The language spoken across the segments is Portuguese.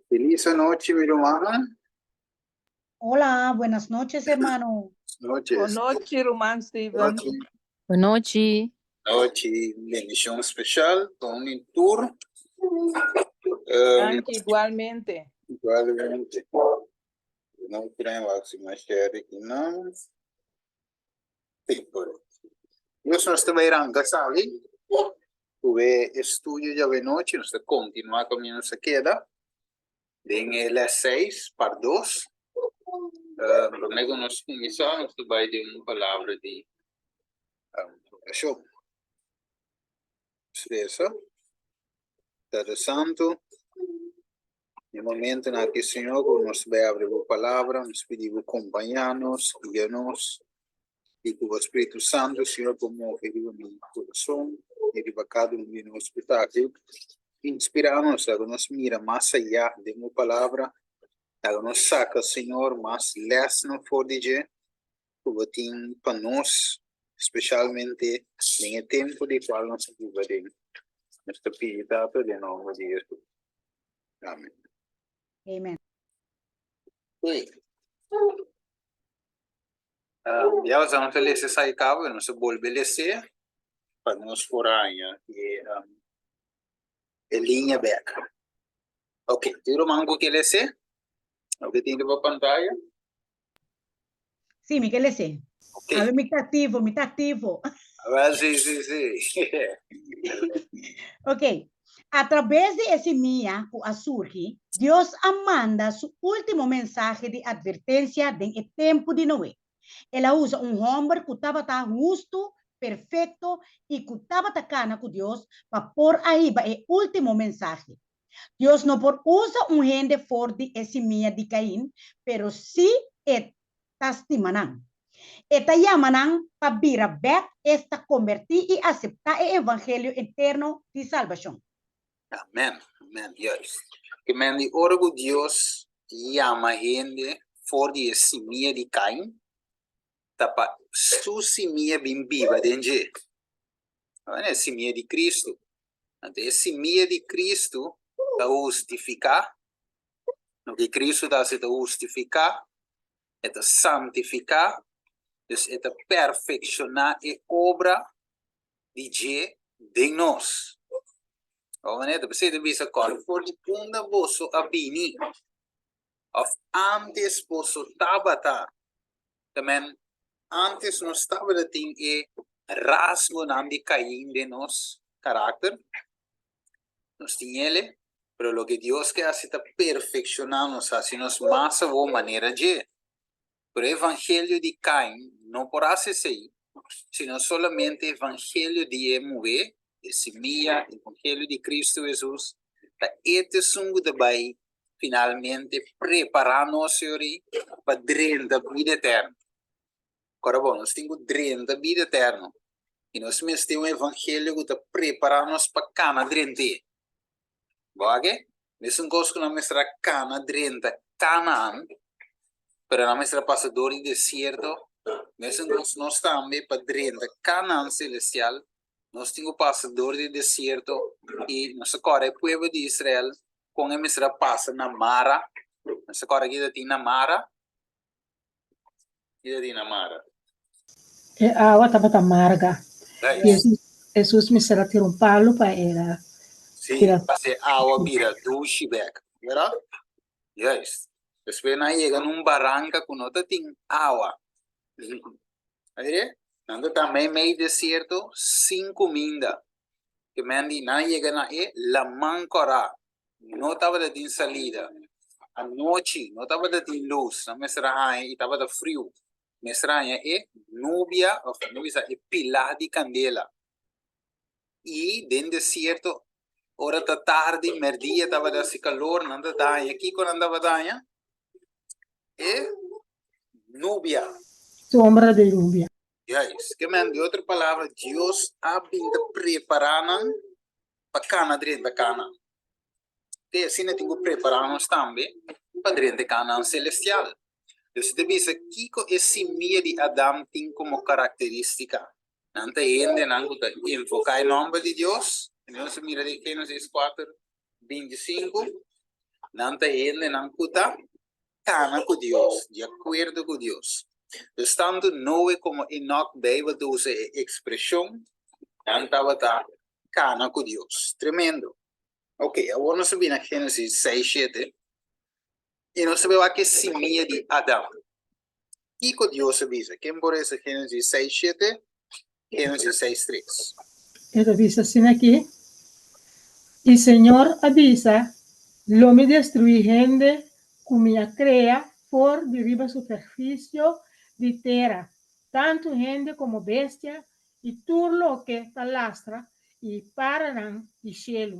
Feliz noche, mi hermana. Hola, buenas noches, hermano. Noches. Boa noite, irmão Steven. Noche. Boa noite. Noche. Bendición especial. Con un tour. Anche igualmente. Igualmente. Não querem mais share aqui, não. Tempo. Eu só estou beirando, sabe? Tuve estudio ya de noche, nos continúa con mi se queda. En el 6 para 2. Luego nos comenzamos a ver una palabra de profesión. Eso. Santo. No momento en que el Señor nos ve abrir la palabra, nos pide acompañarnos, guiarnos, y que el Espíritu Santo, Señor, como herido en mi corazón, herido cada uno de nuestro espectáculo, inspirarnos, nos mira más allá de la palabra, nos saca, Señor, más lesson for the day, que para nosotros, especialmente en el tiempo de cual nos vivimos. Nuestra piedad de nombre de Jesús. Amén. Amen. Sí. Ya vamos a leer esse cabo, não se volve a ler para nos foranha e linha beca. Ok, tiro mango que ler o que tem na pantalla. Sí, Miguel, ese. Ok. A ver, mi está activo. Sí. Ok. A través de ese mía, a surge, Dios manda su último mensaje de advertencia en el tiempo de Noé. Él usa un hombre que estaba justo, perfecto y que estaba cana con Dios para por ahí va el último mensaje. Dios no por usa un gente for de ese mía de Caín, pero sí es testimonio. Esta llaman para vir back, esta convertir y aceptar el evangelio eterno de salvación. Amén. Yes. Que men de orgo Dios llama gente for de semilla de Caim, tapa su semilla bem viva dentro. Não é semilla de Cristo. Então, a semilla de Cristo está justificar. O que Cristo está se justificar, é santificar, é perfeccionar a obra de nós. Você deve ser claro, por de quando você abini, of antes você estava, também antes nós estava tem rasgo de cair de nós caráter, nós tinha ele, pero lo que Dios quer hacer é perfeccionar-nos, assim nos mais boa maneira de. Pero o evangelho de Caim não por ser assim, sino solamente o evangelho de Emué, de semilla, o evangelho de Cristo Jesus, para este sungo de bai finalmente preparar-nos, Senhor, para drenar da vida eterna. Agora, bom, nós temos drenar da vida eterna. E nós mesmos temos um evangelho que está preparando-nos para cana drenar. Bom, nesse coisa que nós estamos cana drenar Canaã, pero na nuestra pasador y desierto, nosotros no estamos para drenar Canaán celestial, nos tengo pasador de desierto y nos corre el pueblo de Israel con nuestra pasa na Mara, nos corre aquí de Mara, y de Mara. A água estava amarga. Jesus me será tirar palo para ela. Sí, para agua vira dushi back, ¿verdad? Yes. Después na llega num barranca que no tem agua. Nando também meio deserto, sem comida. Que mendi na llega na la mancora. Não estava de salida. A noite não estava de luz. Na mesra e estava de frio. Mesra nubia, ou nubia é pilar de candela. E dentro deserto, hora da tarde, merdia estava de calor, nanda daia. Aqui quando andava daia, nubia. Sombra de lluvia. Yes. Que man, de outra palavra, Deus ha vindo preparando para cana dentro da cana. E assim nós temos que preparar-nos também para dentro da cana celestial. Então, você deve saber que esse meio de Adão tem como característica. Não tem ainda, não tem enfocar em nome de Deus. Então, você mira de Gênesis 4, 25. Nanta ele não cuta cana com Deus, de acordo com Deus. Dus tanto não é como Enoch Bible usa a expressão, nanta bata cana com Deus. Tremendo. Ok, agora nós sabemos na Gênesis 6, 7, e nós sabemos que semia de Adão. E com Deus avisa, quem por essa Gênesis 6, 7, Gênesis 6, 3. Esto dice así aquí. Y Señor avisa, lo me destruí gente como crea por derriba superficie de tierra, tanto gente como bestia, y todo lo que talastra y paran de cielo.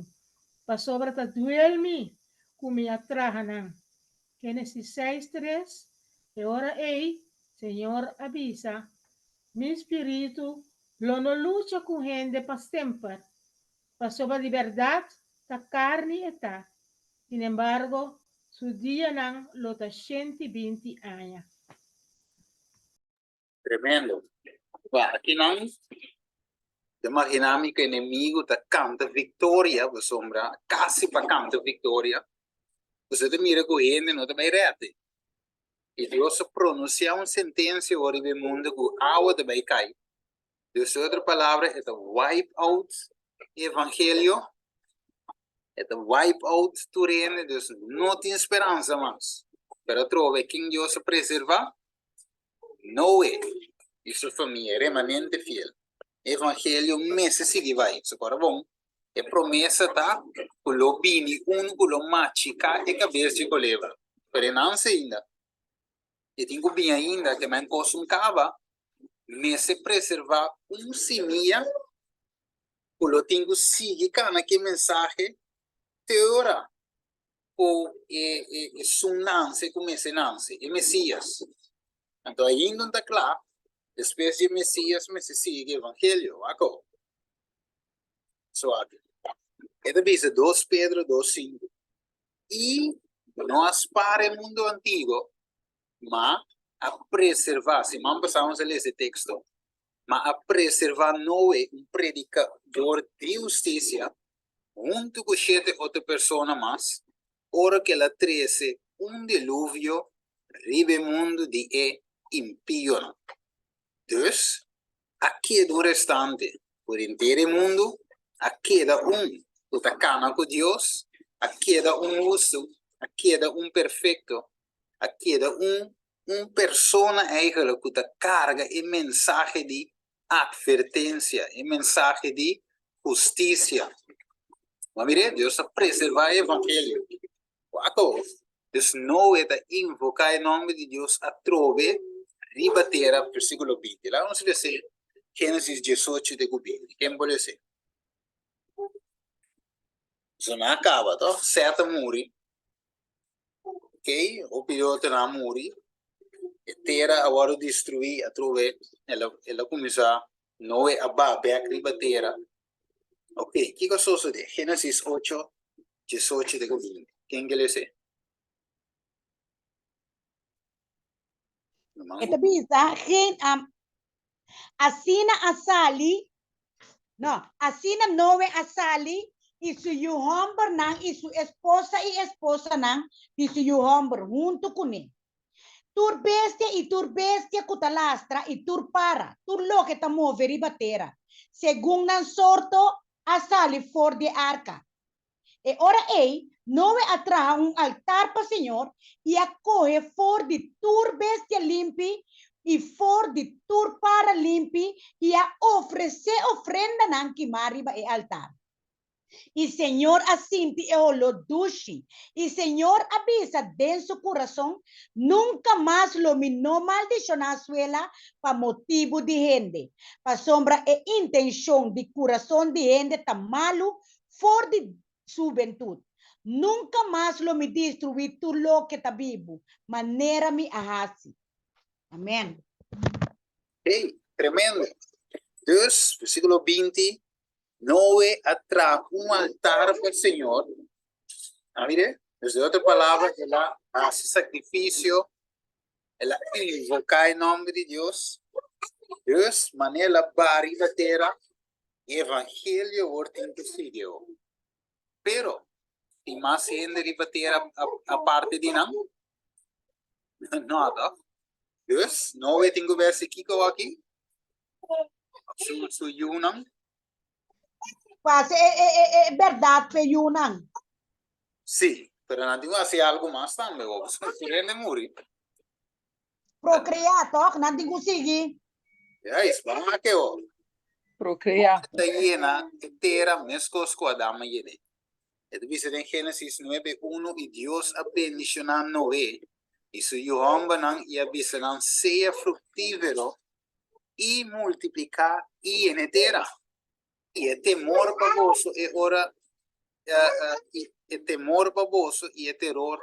Pa sobre ta duelmi como trajanan. Génesis 6:3. Y ahora Señor avisa, mi espíritu lo no lucha con gente para siempre. Pasó de verdad, la carne está. Sin embargo, su día nan lo ta 120 años. Tremendo. Aqui não, imaginamos que o inimigo está canta vitória, você sombra, quase para canta vitória. Você te mira com ele, não te vai rete. E Deus pronuncia uma sentença agora no mundo que a água te vai cair. Deus, outra palavra, é wipe out evangelho, é wipe out tu reino, Deus não tem esperança mais. Pero trove, quem Deus preserva, não é. Isso família, remanente fiel. Evangelho, meses sigue vai. Isso agora bom. É promessa, tá? Kulo bini, kulo machica, e cabeça de coleva. Pero não ainda. E tenho bem ainda, que me encosto cava, nesse preservar semia, kulo tenho sigue cana que mensagem, teora, o sunanse, como esse nanse, e Messias. Então, ainda está claro, depois de Messias, me sigue evangelho, agora. Suave. Esta dice 2 Pedro 2:5. Y nós para o mundo antigo, mas a preservar, se não passamos a ler esse texto, mas a preservar Noé, predicador de justiça, junto com 7 outras pessoas mais, ora que ela trouxe dilúvio, ribe mundo de impío. Dus, aqui é do restante, por inteiro mundo, aqui é que cana com Deus, aqui é justo, aqui é perfeito, aqui é persona eigenlijk que carga a mensagem de advertência, a mensagem de justiça. Mas mire, Deus preserva o evangelho. Deus não é invocar o nome de Deus a trove, ribater, versículo 20. Lá vamos ver Gênesis 18 de 20. Quem pode ser? Isso não acaba, tá? Certa muri. Ok? O piloto não muri. E terra agora destruir a trove. Ela começa não é a baber a terra. Ok? Que coisa sucede? Gênesis 8, 18 de 20. Quem que lê ser? Ito bisa, asina asali, no, asina Noe asali, y su yuhomber nang, y su esposa nang, y su yuhomber, junto con él. Tur bestia kutalastra, y tur para, tur lo que tamo veribatera, según nan sorto asali for de arca. E ora Noe atraja un altar para Señor y acoge for de tur bestia limpi y for de tur para limpi y a ofrece ofrenda nan kimariba e altar. Y Señor asinti e lo dushi. Y Señor avisa de su corazón, nunca más lo minó maldición a suela para motivo de gente. Para sombra e intención de corazón de gente tan malo for de juventud. Nunca más lo me destruí tu lo que está vivo. Manera mi ahasi. Amén. Hey, tremendo. Dus, versículo 20. Noé atrajo un altar para el Señor. Mire, desde otra palabra, él hace sacrificio, él invoca el nombre de Dios. Dios, manera barriga tierra, evangelio o intercedió. Pero, e mais gente ribatera a parte de não? Nada. Dus, nou weet ik verse kiko aqui. Su yunang. Quase é verdade que Yunnan. Sì, pero non dico se algo más también, o surprende muri. Procriar, toch? Não digo seguir. Ya, es para que o. Procrear. Está llena, entera, mescos con Adama yede. Het dice en Génesis 9:1 y Dios ha bendicionado Noé. Y su yohambanan y abisanan sea fructífero y multiplicar y en entera. Y el temor baboso es ahora, el temor baboso y el terror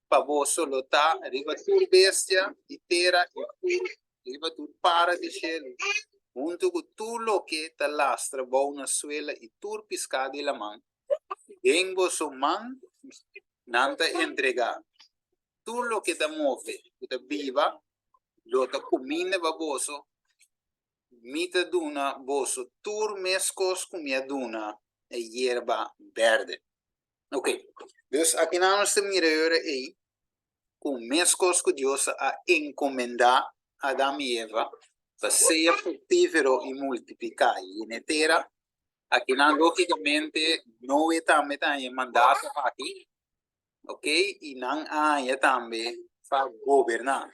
baboso lo está arriba tu bestia y tera y arriba tu para de cielo. Junto con tu lo que te lastra va una suela y tu piscada de la mano. Vengo su man, nanta entregar. Tú lo que te mueve, que te viva, lo te comine baboso, mita duna boso, tur mescos comia duna e hierba verde. Ok, dus aqui na nossa mira aí, com mescos que Deus a encomendar a Adão e Eva, para ser frutífero e multiplicar e netera, aqui na logicamente não é também mandato aqui, ok? E não há também para governar,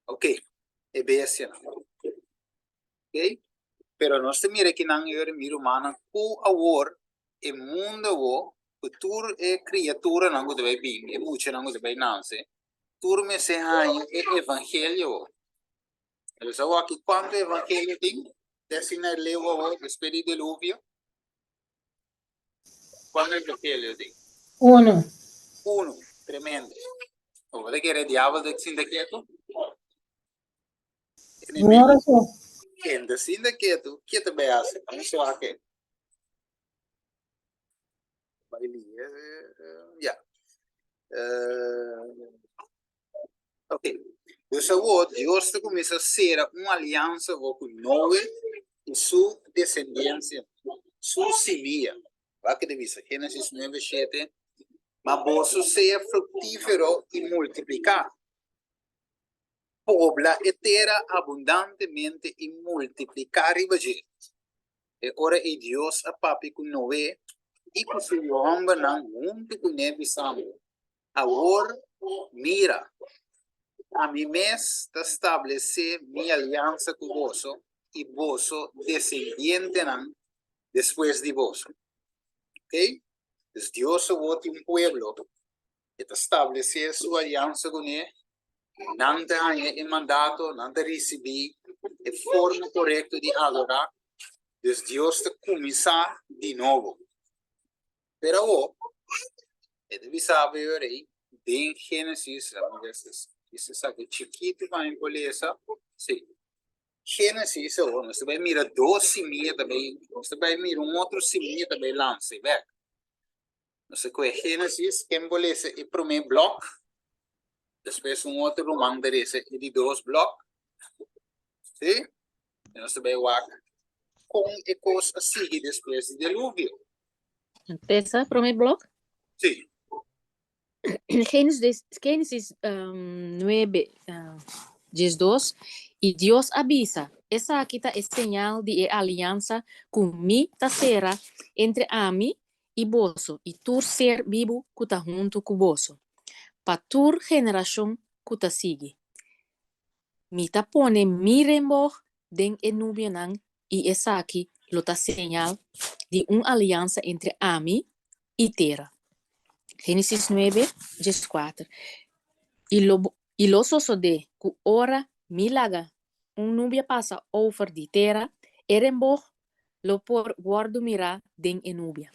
ok? É bem assim, ok? Pero nós mira que não é mira humana, o awor e mundo o tur e criatura não deve vir, e muito não deve nascer. Tur me se há e evangelho. Eu só aqui quanto evangelho tem, desina leva o espírito diluvio. Quanto evangelho tem? Uno. Tremendo. O vale que era diabo de sindicato? Ahora sí. En de sindicato, que te veas, não só aqui. Ja. Ok. Dus agora, Deus começa a ser uma aliança com Noé e sua descendência, sua semilla. Vai que deve ser Gênesis 9:7. Mas você seja frutífero e multiplicar. Pobla e terra abundantemente e multiplicar e vager. E ora é Deus a papi com Noé e com seu homem não junto com ele samu. Agora, mira, a mim mesmo estabelecer minha aliança com você e você descendiente não depois de você. Ok? Então, Deus tem um pueblo que estabelecer sua aliança com ele, não tem mandato, não tem receber a forma correta de adorar. Então, Deus tem que começar de novo. Pero, deve saber aí, em Gênesis, isso sabe, chiquito vai emboleza, sim. Gênesis, você vai mirar 2 semilhas também, você vai mirar outro semilha também lança, velho. Você com Gênesis, que emboleza é o primeiro bloco, depois outro romano de 2 blocos, sim? E você vai ver com a coisa a seguir depois do dilúvio. Empieza, primer blog. Sim. Génesis 9, 12. Y Dios avisa, esa aquí es señal de alianza con mi será entre a mí y vos, y tu ser vivo que está junto con vos. Pa tu generación que te sigue. Mi ta pone mi rembo den enubianan y esa aquí lo ta señal de una alianza entre a mí y tierra. Génesis 9, 14. Y lo sucede que ora milaga nubia pasa over die terra, erenboog lo por guardo mira den enubia.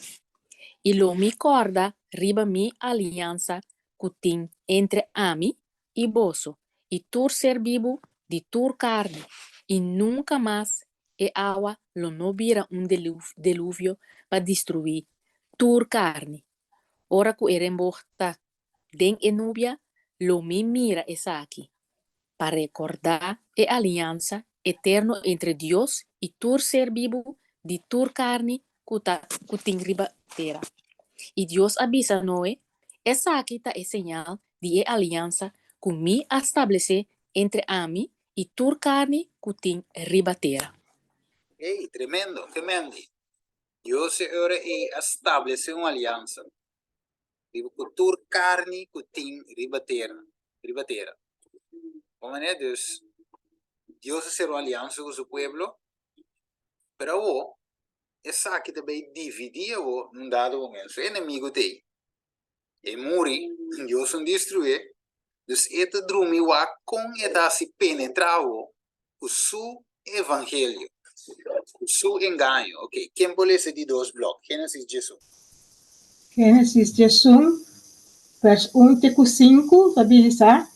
Y lo mi corda riba mi alianza cutin entre ami y boso, y tur ser vivo di tur carne, y nunca más e agua lo no vira un deluvio para destruir tur carne. Ora ku erenboog ta den enubia, lo mi mira esa aquí, para recordar la alianza eterna entre Dios y tu ser vivo de tu carne que riba terra. Y Dios avisa a Noé, esa quita es señal de alianza que me establece entre a mí y tu carne que tin ribatera. Hey, tremendo, tremendo. Deus ora e estabelece uma aliança. Digo, cultura carne que tem ribatera. Como é Deus? Deus fez uma aliança com o seu povo, pero o essa aqui também dividia o num dado momento. O inimigo tem. E morre, Deus não destruir. Dus ete drumi wa com eta se penetrar o seu evangelho, o seu engano. Ok, quem pode ser de dois blocos? Gênesis 18. Génesis 18, vers 1 teco 5, sabisa,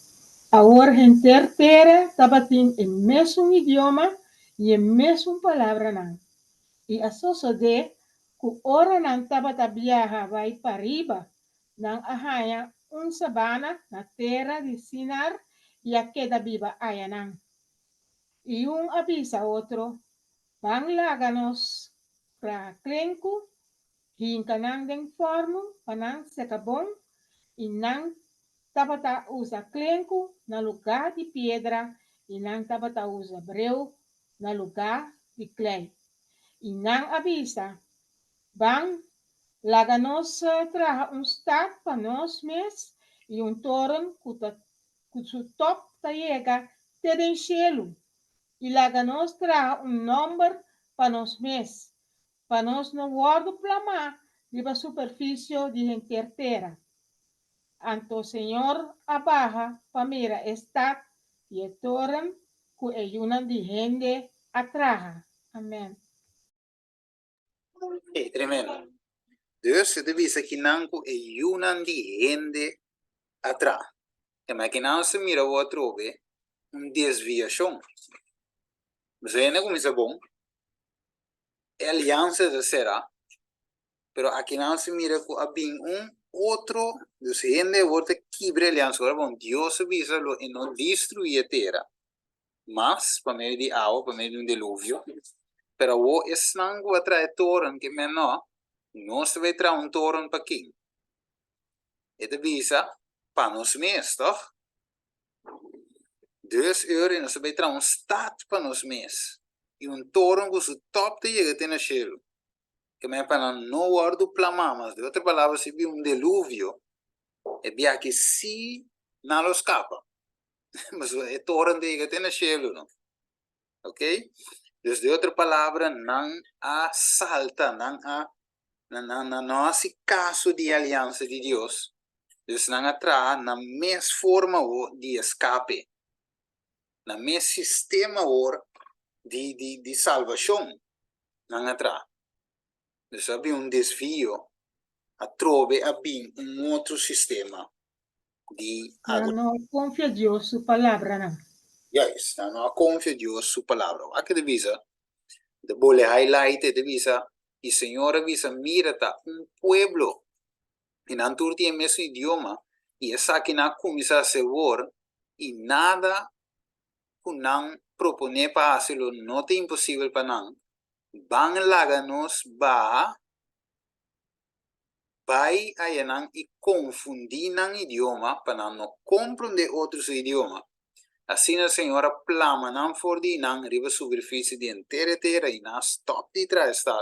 ahora gente entera tabatin en mesmo idioma y en mesmo palabra nan. Y asoso de ku ora nan tabata viaja vai para arriba, nan ahaya sabana na terra de Sinar y a queda viva ayanan. Y avisa otro, van láganos pra crenco, hinkanan den formo, panan secabon, y nan tabata usa clenco na lugar de pedra, e nan tabata usa breu na lugar de clay. E nan avisa, van laganos traga stad para nós mes e toren que su top ta llega te den cielo. E laganos traga número para nós mes, para nós no guardo plama de la superficie de entera. Anto Señor abaja pamira está y etoran que ayunan de gente atraja. Amén. Hey, tremendo. Dus het visa que não é yunan de gente atrás. Mas que não se mira o outro vê desviação. Mas aí não começa bom. É aliança de será. Pero aqui não se mira com a bem outro. Dus gente volta quebra aliança. Agora bom, Deus visa lo e não destruir a terra. Mas para meio de água, para meio de dilúvio. Pero o esnango atrai toren que menor. Não se vai trazer toren para quem? Het visa para nós mesmos, toch? Dus en nós vai trazer stad para nós mesmos. E toren com o top de chega até na cielo. Que me para não guardo plama, mas de outra palavra, se vi dilúvio, é bem que se não lo escapa. Mas é toren de chega até na cielo, não? Ok? Dus de outra palavra, não há salta, não há esse caso de aliança de Deus. Dus não há na mesma forma de escape, na mesmo sistema de salvação, não há. Dus havia desvio, a trove havia outro sistema de No confía en Dios su palabra, ¿no? Yes, não confia Deus sua palavra. Aqui divisa, de bole highlight divisa, e Senhor avisa, mira-ta pueblo, e não turti o mesmo idioma, e essa que não começa a ser e nada que não propone para hacerlo, não é impossível para não. Van laganos vai ayanang e confundir ng idioma para não compreender outros idiomas. Assim a senhora plama não for de não riba superfície de inteira terra e não stop de trás está.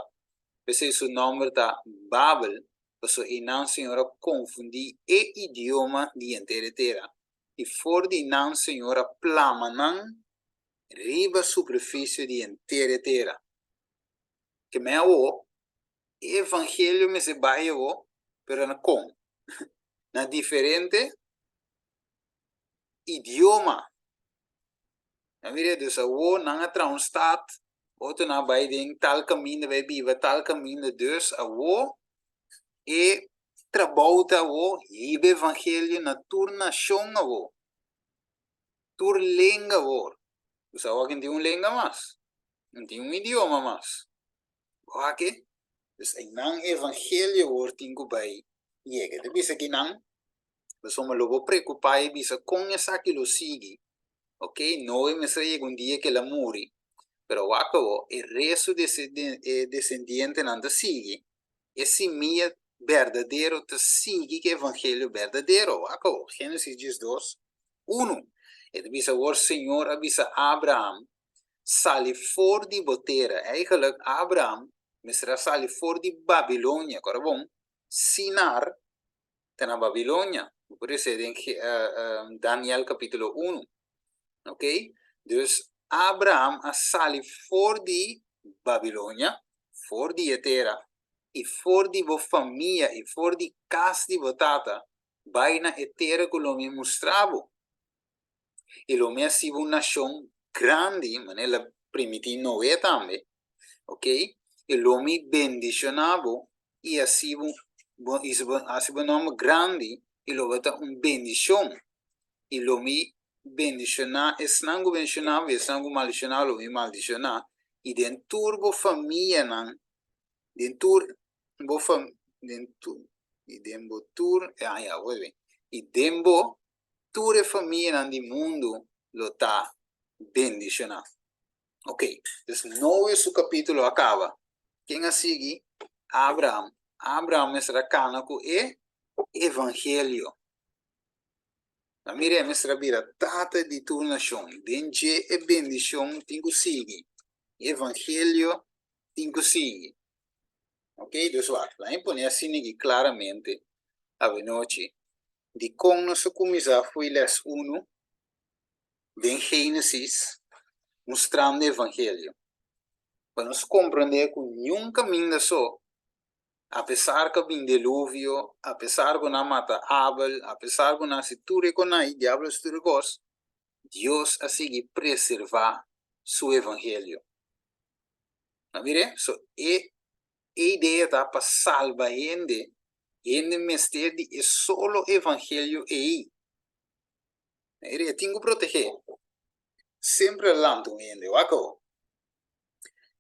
Pese seu nome está Babel, porque e não senhora confundir e idioma de inteira terra. E for de não senhora plama não riba superfície de inteira terra. Que me o evangelho me se vai o pero na com na diferente idioma. Na mire dus o na trouwens staat outro na bij ding tal caminho vai viva tal caminho dus o e trabouta o hibe evangelho na turnação o tur lenga o dus o que tem lenga mas não tem idioma mas ok dus en nang evangelio wordt tingo bij jega de bisa que nang somos logo preocupado bisa com essa que lo sigue. Ok, no me sei un dia que la muri, pero acabo el resto descendiente nanda sigue. Esse minha verdadeiro te sigue que evangelho verdadeiro. Acabou. Gênesis 12, 1. Het bisa o Senhor avisa Abraham, sali for di botera. Eigenlijk Abraham, misra sali for di Babilônia. Agora bom, Sinar, tá na Babilônia. Por isso é em Daniel capítulo 1. Ok? Dus Abraham a sali for di Babilônia, for di etera, e for di vo família, e for di casa di votata, vai na etera que lo me mostravo. E lo me ha sido una nación grande, manera primitiva no é também, ok? E lo me bendicionavo, e ha sido un nome grande, e lo vota un bendición. E lo me bendiciona, es nango bendicionavo, es nango maldicionavo, lo me maldiciona. E dentro bo família nan, dentro bo fam, dentro, e dembo tur, vuelve. E dembo ture família nan di mundo lo tá bendicionado. Ok, dus no su capítulo acaba. Quem a seguir? Abraham. Abraham é racanaco e evangelho. A mire é bira tata di tu nação. Denje e bendição tingo sigue. Evangelho tingo sigue. Ok, dus wat? Lá impone assim claramente a noite. De como nós começamos foi les 1 de Gênesis mostrando o evangelho. Para nós compreender que nenhum caminho só, apesar que vem dilúvio, apesar que não mata Abel, apesar que não se ture com aí, diabo se ture gos, Deus a seguir preservar seu evangelho. Não mire? So, a ideia está para salvar gente mistério de solo evangelho aí. Ele tem que proteger. Sempre lanto gente, wako.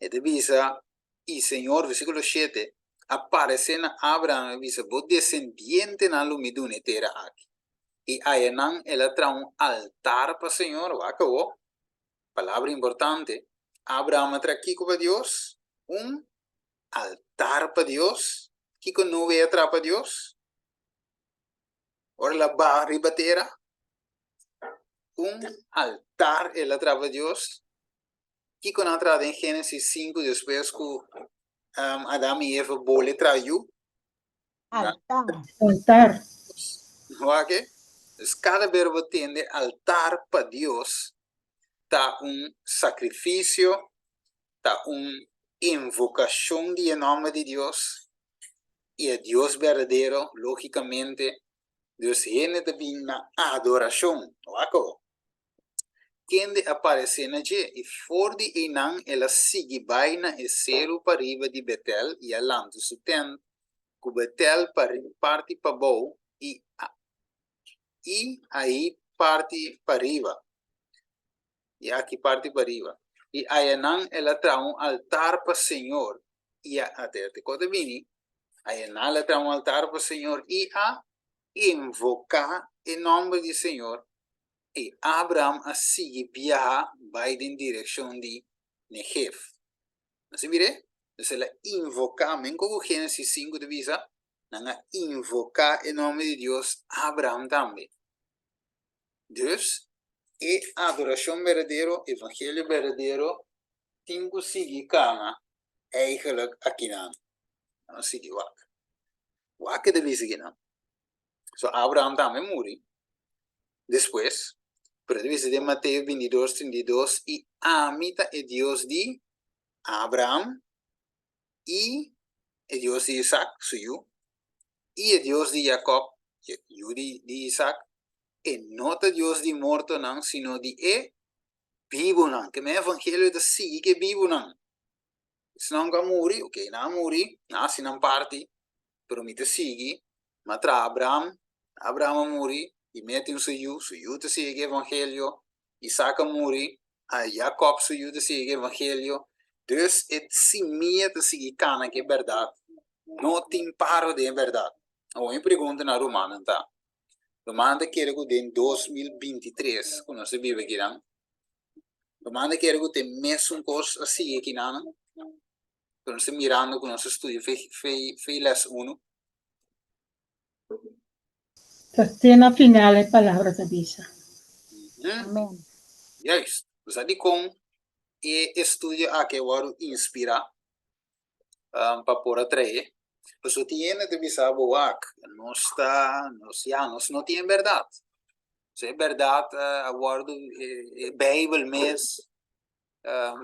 E divisa, e Senhor, versículo 7, aparece na Abraham, divisa, vos descendiente na lumidune terra aqui. E aí não, ela traz altar para o Senhor, wako. Palavra importante. Abraham traz aqui para Deus, altar para Deus. Kiko não veio atrás para Deus. Ora la barriba terra. Altar ela trava Deus. Kiko não traz em Gênesis 5, depois que Adão e Eva bole traiu. Altar. Altar. Ok? Então, cada verbo tem altar para Deus. Está sacrifício, está invocação de nome de Deus. E é Deus verdadeiro, logicamente, Deus viene também na adoração. Ok? Quem aparece na G, e for de Enan, ela sigue baina e cero para riba de Betel, e alando su tent, que Betel parte para bom, e aí parte para riba. E aqui parte para riba. E a Enan, ela traz altar para o Senhor, e até quando vini, a Enan, ela traz altar para o Senhor, e a invocar em nome do Senhor. E Abraham a seguir viajar vai em direção de Negev. Assim, mire? Então, ela invocar, mesmo como Gênesis 5 de visa, ela invocar em nome de Deus Abraham também. Deus, e adoração verdadeira, evangelho verdadeiro, tem que seguir cana, eigenlijk aqui não. Não seguir o Waka. Waka de visa aqui não. So, Abraham também morreu. Depois, pero dice de Mateo 22, 32, y Amita es Dios de Abraham, y es Dios de Isaac, suyo, y es Dios de Jacob, yo de Isaac, y no es Dios de muerto, sino de vivo, que me evangelio de sí, que vivo, se non ga muri, ok, na muri, na si non parti, pero mi te sigue, ma tra Abraham muri, e mete um suyu te sigue evangelho, Isaac muri, a Jacob suyu te sigue evangelho, dus het simia te sigue cana que é verdade, não tem paro de verdade. Ou em pergunta na Romana, tá? Romana quer que em 2023, quando você vive aqui, não? Romana quer que tem mesmo coisa assim aqui, não? Quando você mirando, quando você estuda, fez les 1, Catena finale, palabra da visa. Amén. Juist. Dus dat die kon e estudio a que waru inspira para por atraer. Pues so tiene de visa boak. No está, no tiene verdad. Se é verdade, a guardo Bijbel mesmo,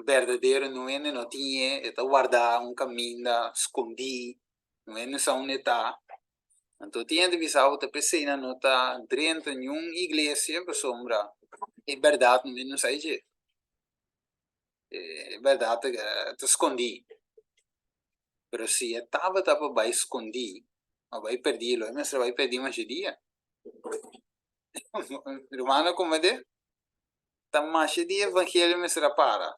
verdadeiro não é, não tinha, é guardar caminho, escondi, não é, não são onde tá. Então tinha de visar outra pessoa, não tá dentro de nenhuma igreja, para sombra, é verdade, não sei de, é verdade, te escondi. Mas se estava para escondi, vai perder, mas vai perder mais dia. Romano, como é? Tamasha de evangelho me será para.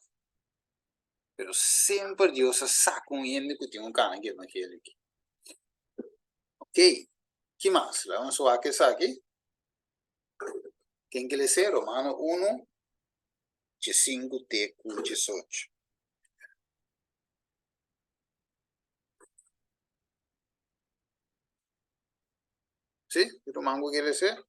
Pero sempre Deus saca gente que tem cana de evangelho. Ok? Que mais? Vamos lá que saque. Quem que lê ser? Romano 1, de 5 até 18. Sim? Romano que lê ser?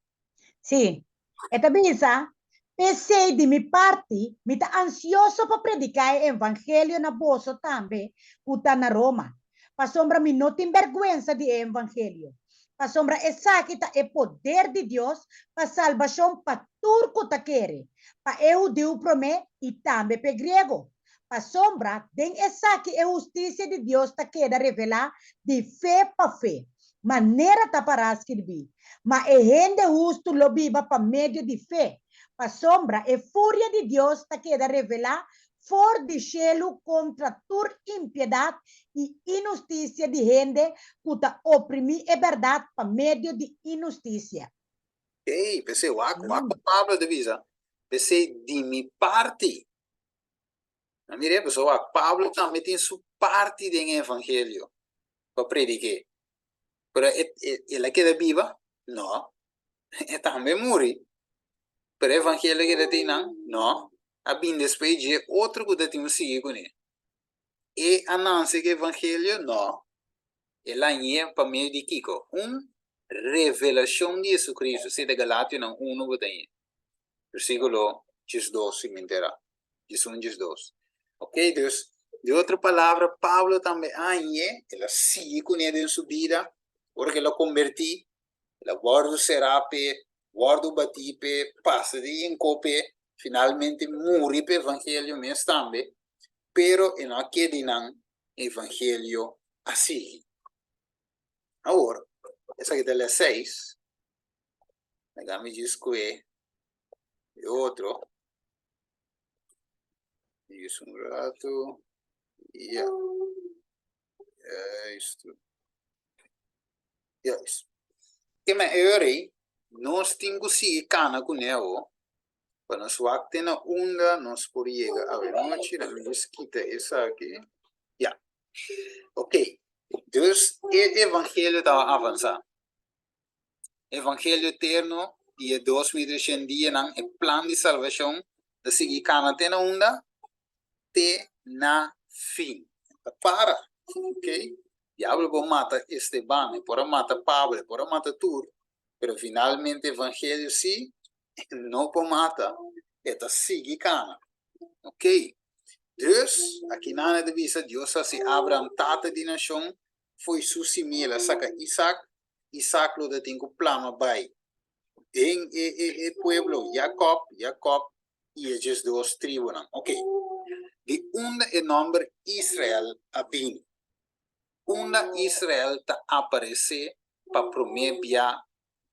Sí, esta visa, pensei de mi parte, me está ansioso para predicar o evangelho na bolsa também, puta na Roma. Para sombra me não tem vergüenza de evangelho. Para sombra essa que tá é poder de Deus para salvação para turco tá querer. Para eu deu promé e também para grego. Para sombra, tem essa que é justiça de Deus tá querer revelar de fé para fé. Maneira tá para escrever. Mas é gente justo lo viva para meio de fé. Para sombra, é fúria de Deus está querendo revelar for de cielo contra tur impiedade e injustiça de gente que está oprimir a verdade para meio de injustiça. Ei, pensei, o Pablo de visa. Pensei de mi parte. Na minha pessoa, Pablo também tem sua parte do evangelho para predicar. Pero ele queda viva? Não. Ele também morre. Pero o evangelho que ele tem, não. A bem depois de outro que ele tem que seguir com ele. E anúncio que o evangelho, não. Ele é para meio de Kiko. Revelação de Jesus Cristo. Se de Galátia, não, que tem. Versículo 12, se me entera. 12. Ok, Deus. De outra palavra, Pablo também, ele sigue com ele em sua vida. Porque ele converti. Ele guarda serape, guarda batipe, passa de encope, finalmente morre para o evangelho mesmo também. Pero ele não quer o evangelho assim. Agora, essa aqui é 6. Me diz que é outro. Isso rato. Yeah. Isto. Yes. Que me ore, nós temos que seguir cana com ele. Para nós ter na onda, nós podemos chegar. A ver, vamos tirar essa aqui. Yeah. Ok. Dus o evangelho está avançando. Evangelho eterno, dia 2300 dias, o plano de salvação, de seguir cana até na onda, até na fim. Para. Ok? Diablo pode matar Esteban, pode matar Pablo, pode matar tudo. Pero finalmente o evangelho sim, não pode matar. Eta sigue cana. Ok? Dus, aqui na de vista, Deus assim, Abraham, tata de nação, foi sussimila, saca Isaac, Isaac lo tem que plama bai. Tem o pueblo, Jacob, e esses duas tribos. Ok? De onde é o nome Israel abin. Onde Israel está aparecer para prometer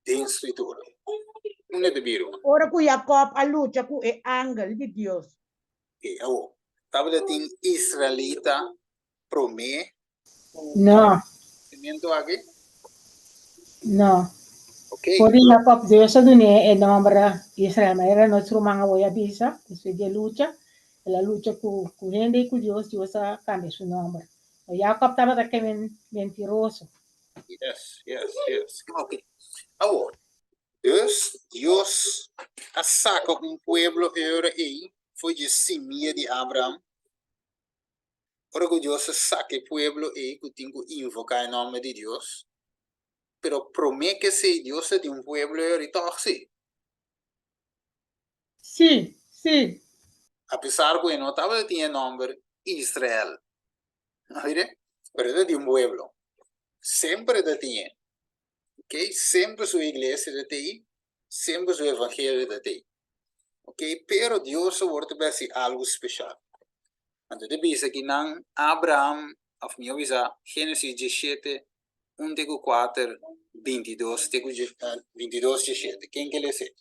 dentro da escritura. Onde é viram? Ora que Jacob a luta com o ángel de Deus. Ok, agora. Tabela tem israelita promê. No, Aqui? no. Ok. Por Jacob Deus adune e nombre Israel, ma era nuestro manga voy a visa, después de lucha, la lucha con gente y con Dios cambia su nombre. Jacob estaba también mentiroso. Yes. Ok. Agora, Deus saca pueblo aí, foi de semia de Abraão. Ora que Deus saca o pueblo aí, que tem que invocar o nome de Deus. pero promete que si Dios es de un pueblo ahorita sí. Sí, sí. A pesar que no estaba tiene nombre Israel. ¿Oíste? Pero es de un pueblo. Siempre de tiene. ¿Ok? Siempre su iglesia de ti. Siempre su evangelio de ti. ¿Ok? Pero Dios wordt bij zich algo especial. Want de bisa que nan Abraham, of mi avisa, Génesis 17, 1 tegen 4, 22 tegen 22, 17. Quem que ele sei?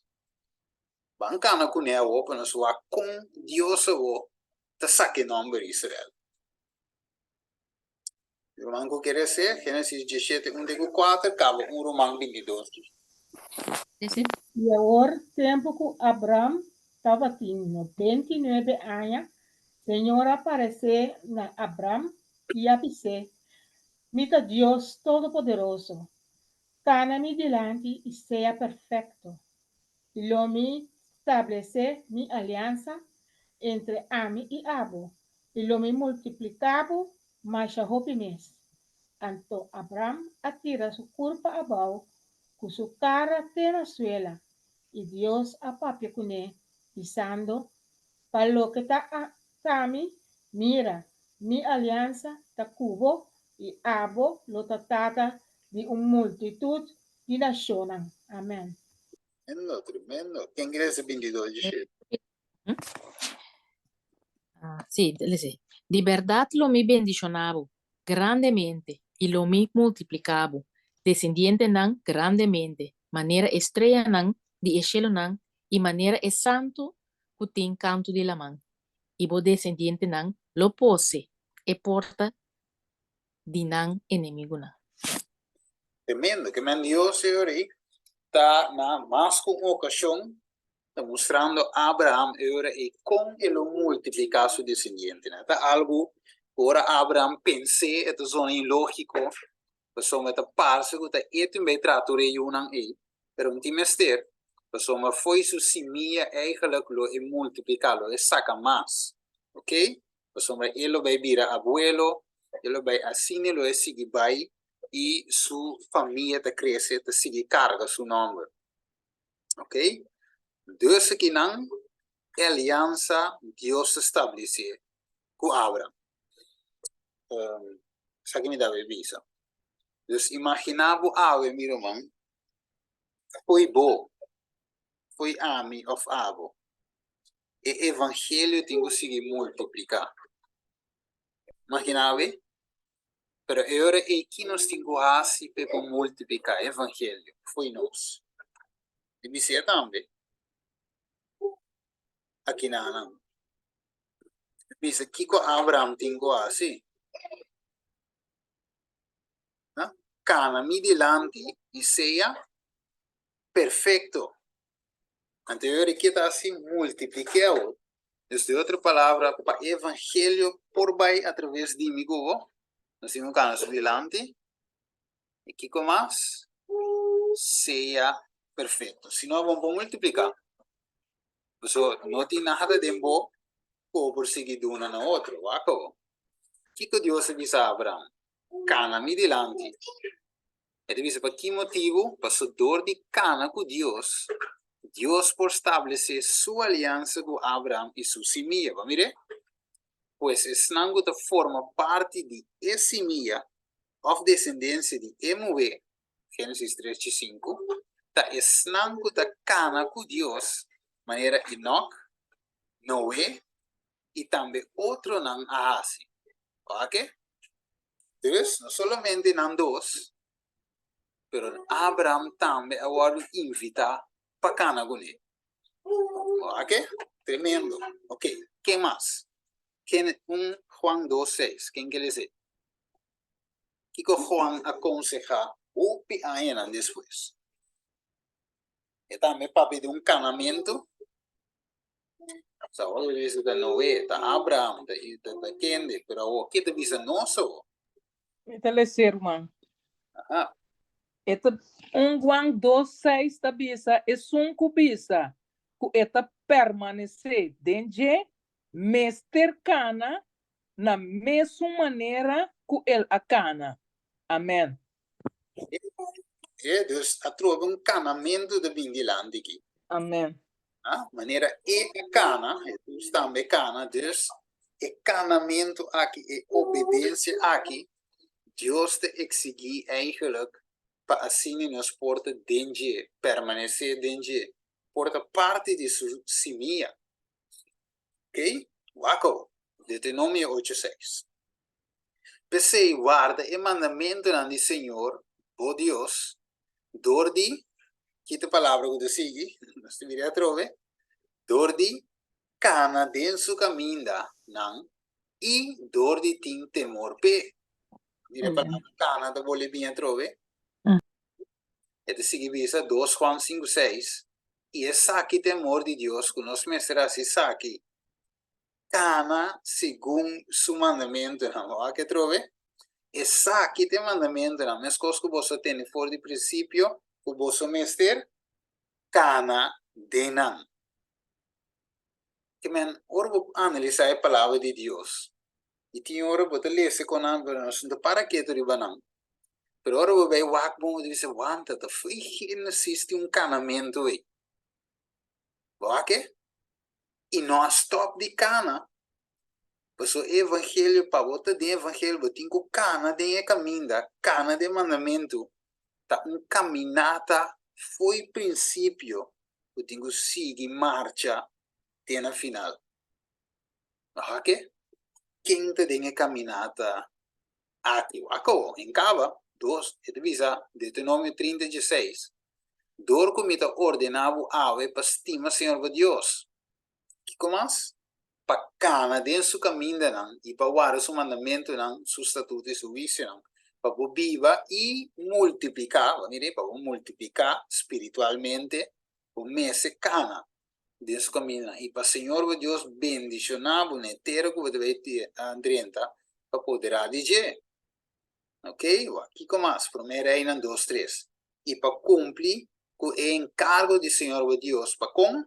Bancana com né o para sua com Deus o te saque nome Israel. O manco quer ser Génesis 17, 1 tegen 4, cabo Romano 22. Ese. Y ahora, tiempo que Abraham estaba teniendo 29 años, Señor apareció a Abraham y avisó, mira Dios Todopoderoso, cana mi delante y sea perfecto. Y lo me establece mi alianza entre Ami y Abo, y lo me multiplicabo más a mes. Anto Abraham atira su culpa abajo, con su cara tierra suela, y Dios apapia con él, pisando, para lo que está Tami, mira, mi alianza ta cubo, y Abo lo tratata de una multitud de naciones. Amén. Tremendo, tremendo. Quem quer ser 22, 17? Sí, le sé. De verdad lo mi bendicionabo grandemente y lo mi multiplicabo. Descendiente nan grandemente. Manera estrella nan de echelo nan y manera es santo cutin canto de la man. Y bo descendiente nan lo pose e porta di nan enemigo nan. Tremendo. Que men Dios, Senhor, está na mais com ocasião. Está mostrando a Abraham ahora y con él multiplicar su descendiente. Está algo, ahora Abraham pensé, esto es ilógico, pues somos esta parte que esto me trato de reunir ahí, pero un timester, pues somos fue su semilla eigenlijk lo y multiplicarlo, es saca más, ¿ok? Pues somos él lo va a ir a abuelo, él lo va a así lo es sigue y su familia te crece, te sigue carga su nombre, ¿ok? Dus que não aliança Deus estabelece com Abraão. Isso aqui me dá visa. Dus imaginava Abraão, meu irmão, foi bom, foi amigo of Abraão. E evangelho tem que seguir multiplicar. Imaginava? Pero agora é que nós temos que fazer para multiplicar evangelho. Foi nós. E me sei também. Aqui não. Dice, Kiko Abraham tengo así. ¿No? Cana mi delante y sea perfecto. Anterior que está así multiplicado. Desde otra palabra, para evangelio por vai a través de mi go. Nós temos cana su delante. Y Kiko más sea perfecto. Si no, vamos a multiplicar. So, no tiene nada de bo o por seguir de una a otra. Waco. Kiko Dios avisa a Abraham. Cana mi delante. E dice, por qué motivo? Pasador de Cana con Dios. Dios por establecer su alianza con Abraham y su semilla. Mire, pues es nango que forma parte de esa semilla of descendencia de MV, Génesis 3:5, ta es nango que Cana con Dios, manera Enoch, Noé y también otro nan Ahasi. ¿Ok? Entonces, no solamente nan dos, pero Abraham también ahora invita para Cana con él. ¿Ok? Tremendo. Ok, ¿qué más? Un Juan 2:6. ¿Quién quiere decir? ¿Qué Juan aconseja o pianan después? Y también papi de un canamiento. O sea, ahora dice que Noé, está Abraham, está Kende, pero ¿qué te dice no so? Então, ser irmão. Ajá. Eta Juan 2:6 da bisa é cubisa que eta permanecer dentro mester cana na mesma maneira que ele a cana. Amém. Dus a trova canamento de bindilandi aqui. Amen. Maneira cana, também cana, dus canamento aqui, obediência aqui, Deus te exigir eigenlijk para assim nos porta dentro, permanecer dentro, porta parte de sua simia. Ok? Wako, Deuteronômio 8:6. Pensei, guarda e mandamento do Senhor, o Deus, dordi, que a palavra que eu segui, nós deveria trover, dordi, cana dentro caminho, não, e dordi tem temor pe. Mira, para cana da bolibinha trover, é de seguir visa 2 Juan 5:6, e é saque temor de Deus, que nós mestramos se saque, cana segundo su mandamento, não, que trove? Essa aqui tem mandamento, não, mas coisa que você tem fora de princípio, que você mestre, cana denan. Que men, ora vou analisar a palavra de Deus. E tinha ora vou ler se com a não para que tu ribanam. Pero ora vou ver o bom e dizer, wanta, tá foi que não existe canamento aí. Boa e não stop de cana. Pois o evangelho para botar de evangelho, botin com cana de caminho, cana de mandamento. Tá caminhada foi princípio, eu tenho que seguir marcha até na final. Ok? Quem te tem caminhada aqui, em cava, 2, e divisa, Deuteronômio 30:16. Dor comita ordenava ave para estima Senhor Deus. Que comas? Para cana dentro do caminho não, e para guardar o mandamento não, seu estatuto e seu vício não. Para viva e multiplicar, para multiplicar espiritualmente o mês cana desse caminho. E para o Senhor Deus bendicionar o inteiro que você vai ter para poder adiar. Ok? Aqui começa, primeiro aí, 2, 3. E para cumprir com o encargo do Senhor Deus, para com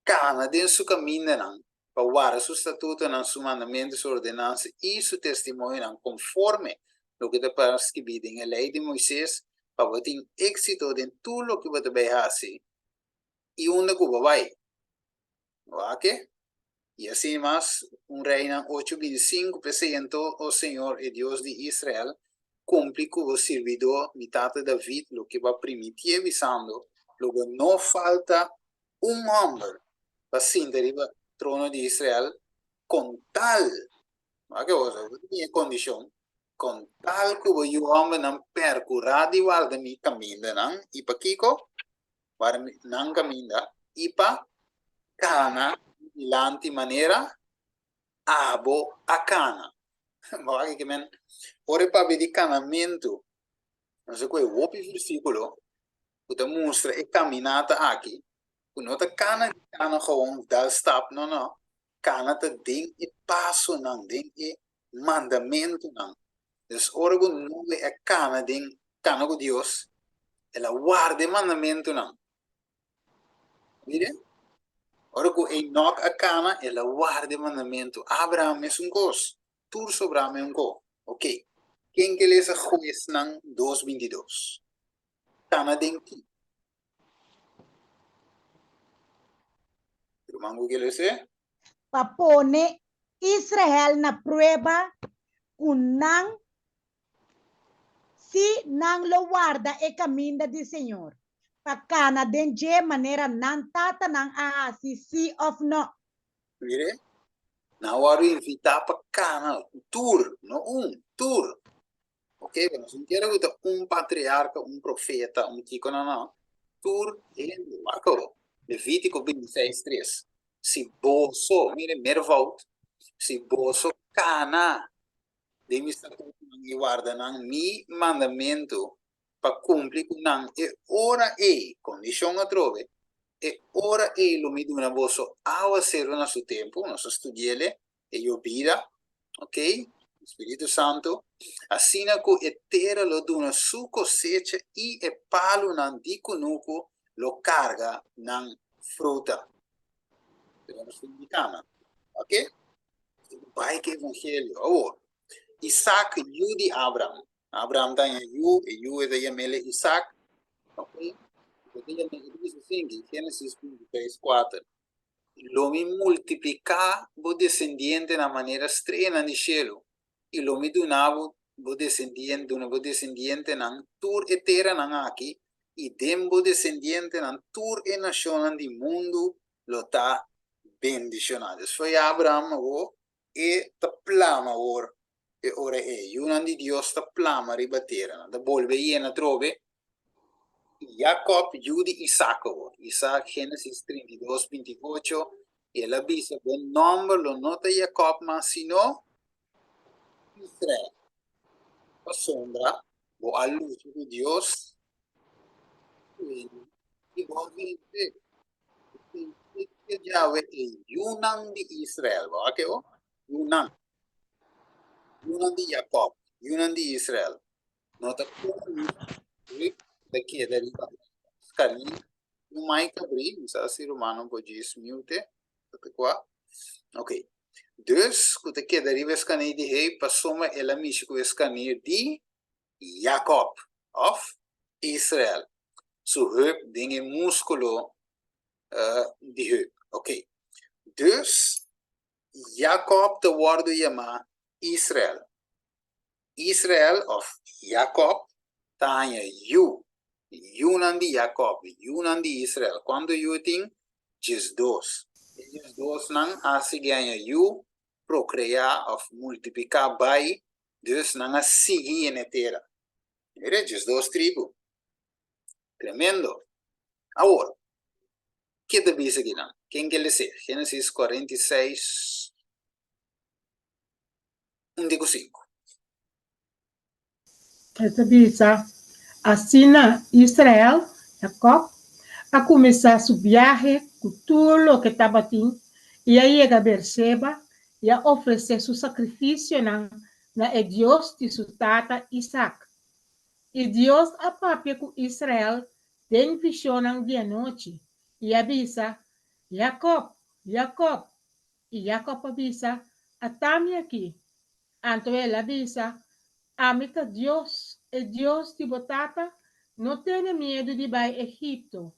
cana desse caminho não. Para guardar seu estatuto, seu mandamento, sua ordenança e seu testemunho não, conforme lo que está escrito en la ley de Moisés, para que tenga éxito en todo lo que você vai fazer. E onde que você vai? Ok? E assim mais, reino 8:25, presentou o Senhor, o Deus de Israel, cumpre com o servidor, mitad David, lo que va permitir avisando, lo que não falta homem para sentar o trono de Israel, com tal, minha condição, con tal que voy a nan percurradi guarda mi caminda nan ipa kiko guarda nan caminda ipa cana lanti manera abo a cana ma che men ora pa vedi canamento non so quel wopi versículo que mostra e caminata aqui nota cana gewoon dal stap no cana te ding e passo nan ding e mandamento nan. Dus ora que não é cana com Deus, ela guarda o mandamento não. Mire? Ora que Enoch a cana, ela guarda o mandamento. Abraham é coisa. Tur sobre Abraham go. Ok. Quem que lê essa juiz não 2:22? Cana dentro. Irmão que lê se? Para pone Israel na prueba kunang si nang lo guarda e caminda di Senhor. Pakana denje manera nan tata nang ahasi si of no. Mire? Na hora invitar para cana, tour, no tour. Ok? Mas não quero que patriarca, profeta, kiko não. Tour é o Levítico 26:3. Se bolso, mire, mervout, se bolso cana, de mi estatuto e guarda nang mi mandamento para cumprir com nang e ora condição a trove e ora lo mi duna vosso a ser na su tempo no so studiele e io vida ok Spirito Santo assina co etera lo duna su cosecha e palo nan di conuco lo carga nan fruta pero no si ok vai che evangelio oh Isaac, yu di Abraham. Abraham da yu, e yu é da Yamele Isaac, Ok? Dice assim, Gênesis 23:4. Lo me multiplicar o descendiente na maneira estranha no cielo. E lo me donava o descendiente na tur etera na aqui. E dembo descendiente na tur e nação do mundo lo tá bendicionado. Foi Abraham o e ta plama or e ora è. Yunan di Dios ta plama ribatera. Da bolve iena trove. Jacob, Judi, Isaac. Isaac, Génesis 32:28. Y él avisa, buen nombre lo nota Jacob, mas sino Israel. La sombra, o a luz de Dios. Y vos dices, Yahweh es Yunan de Israel. ¿Va que vos? Yunan. Yunan de Jacob. Yunan de Israel. Nota daqui é derivado. Carinho. No mais abrir, não se romano pode mute. Até qua. Ok. Dus, quando que deriva escaneio de rei, passou ela mishi com escaneio de Jacob, of Israel. So, heup, dinge músculo de heup. Ok. Dus, Jacob te worden chamado Israel. Israel of Jacob, tanya you. Yunan de Jacob, Yunan de Israel. Quando you tem, diz dos. Diz dos não, assim ganha you, procriar of multiplicar by, dus não a seguir na terra. Era diz dos tribos. Tremendo. Agora, que deve seguir não? Quem que lhe ser? Gênesis 46, 1:5. Esta bisa, assina Israel, Jacob, a começar seu viagem com tudo o que estava tendo, e aí chega a Berseba e a oferecer seu sacrifício na Deus de sua tata Isaac. E Deus apapia com Israel, tem visão dia e noite, e avisa, Jacob, Jacob, e Jacob avisa, atame aqui. Então ele avisa, amita Deus, é Deus de botata, não tenha medo de ir para Egipto.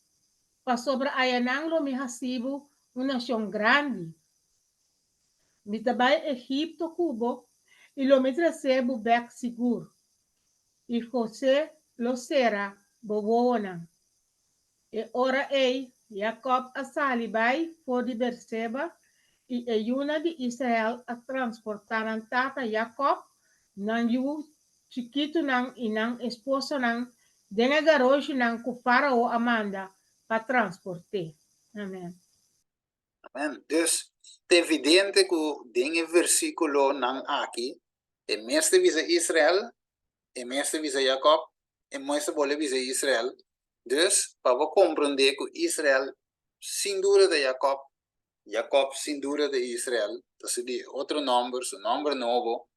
Para sobre ayanang lo mi hasibo, uma nação grande. Mi tabay Egipto cubo, e lo mi recebo back seguro. E José lo será bobona. E ora ei, Jacob asali bay for di Berseba, e yuna di Israel a transportar ang tata Jacob, nang yu chiquito nang inang esposo nang denga garojo nang ku Farao Amanda para transporte. Amen. Amen. Dus, é evidente que tem versículo não aqui, é mestre visa Israel, é mestre visa Jacob, é mestre bole visa Israel. Dus, para compreender que Israel, sem dúvida de Jacob, Jacob sem dúvida de Israel, então de outro número, o número novo,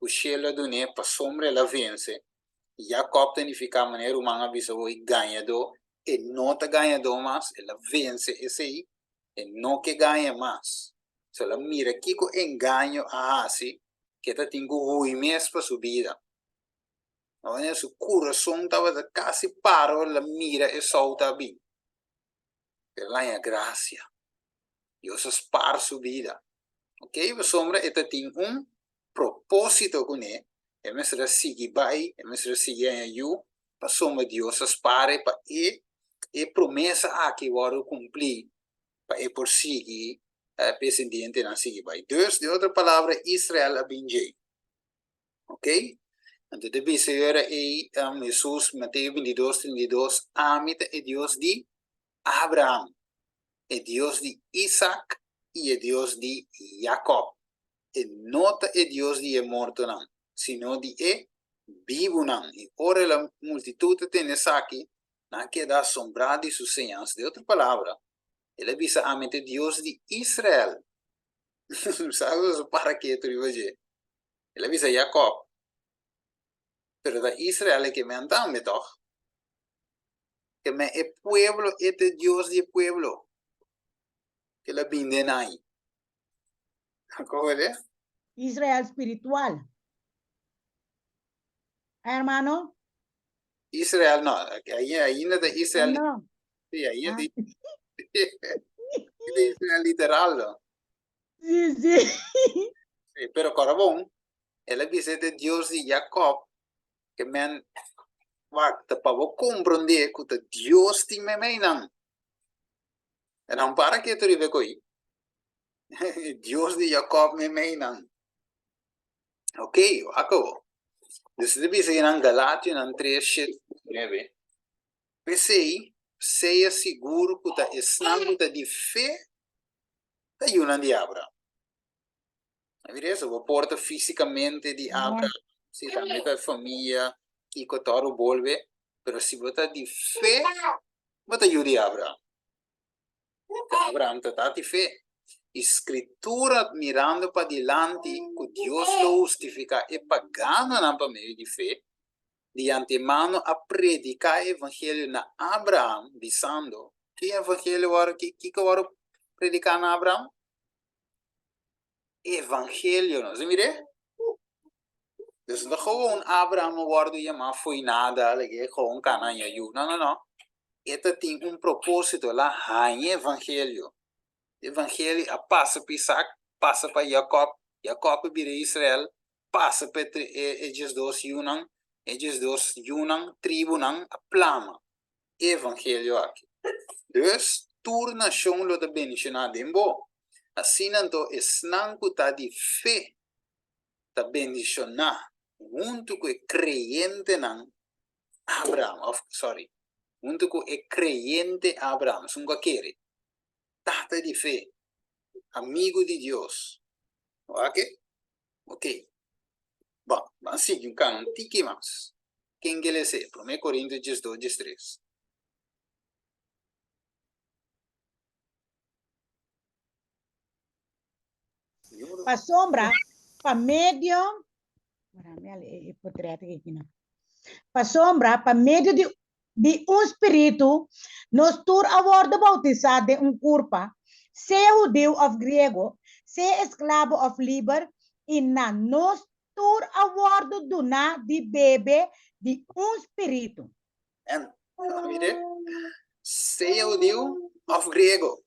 o Shela do ne para sombra ela vence. Jacob significa maneira humana visa o ganhador, e não tá ganhador mas ela vence esse aí. E não que ganha mais. Se ela mira que o engano a assim, que está tendo ruim mesmo para sua vida. Olha, seu coração estava quase parado, ela mira e solta bem. Ela é a graça. Deus para sua vida. Ok? A sombra está tendo propósito com ele. É mesmo seguir bem, é mesmo seguir a you, para sombra Deus para para e promessa que vai cumprir. Para prosseguir descendente não seguir vai. Dus, de outra palavra, Israel abinjei. Ok? Então, deve ser aí, Jesus, Mateus 22:32, Amita é Deus de Abraão, é Deus de Isaac e é Deus de Jacob. E nota é Deus de morto não, sino de vivo não. E ora a multitude tem essa aqui, não queda assombrada de suas semelhanças. De outra palavra, ele avisa a mente Deus de Israel. Sabe para que tu hoje? Ele avisa Jacob. Pero da Israel que me andame toch. Que me é pueblo, este Dios de pueblo. Que la binden ahí. ¿Cómo es? Israel espiritual. Hermano, Israel, no, ainda de Israel, No. sí, ahí es Ah. de Israel literal, no? Sí, sí. Sí, pero Corabón, él dice de Dios de Jacob, que men, te pavo comprender que Dios ti me meinan. En dan para que tu rive koi, Dios de Jacob me meinan. Ok, wako. Dus dit is in Galatio, in 3:9. Pensei, seja seguro que está esnando de fé da Yunan de Abraham. A ver isso, o porta fisicamente de Abraham, se também da família, que o toro volve, pero se você de fé, você ajuda de Abraham. Abraham está de fé. Escritura mirando para diante, que Deus lo justifica e pagando na para meio de fé, de antemano a predicar o evangelho na Abraham, dizendo que evangelho era que era predicar na Abraham? Evangelho, não se mire? Dus de gewoon Abraham worden je maar foi nada, like, gewoon kan aan je. No. Esta tem propósito, la hain evangelho. Evangelho a passa para Isaac, passa para Jacob, Jacob para Israel, passa para eles dois Yunan, tribo nan, a plama. Evangelho aqui. Dus, tour nação lo de bendicionar dembo. Assim, então, esnanco tá de fé, tá bendicionar. Junto com o creyente nan Abraham, junto com o creyente Abraham, são qualquer, tata de fé, amigo de Deus, ok? Ok. Bom, vamos seguir um canon tiki mais. Quem que ele é? 1 Coríntios 12:3. Pa sombra, pa medio, pa sombra, pa medio de um espírito, nós tur a worden bautizado de um corpo, seja judeu ou grego, seja escravo ou livre, e na nós tur a worden dona de bebê de um espírito. En, mire, seja judeu ou grego,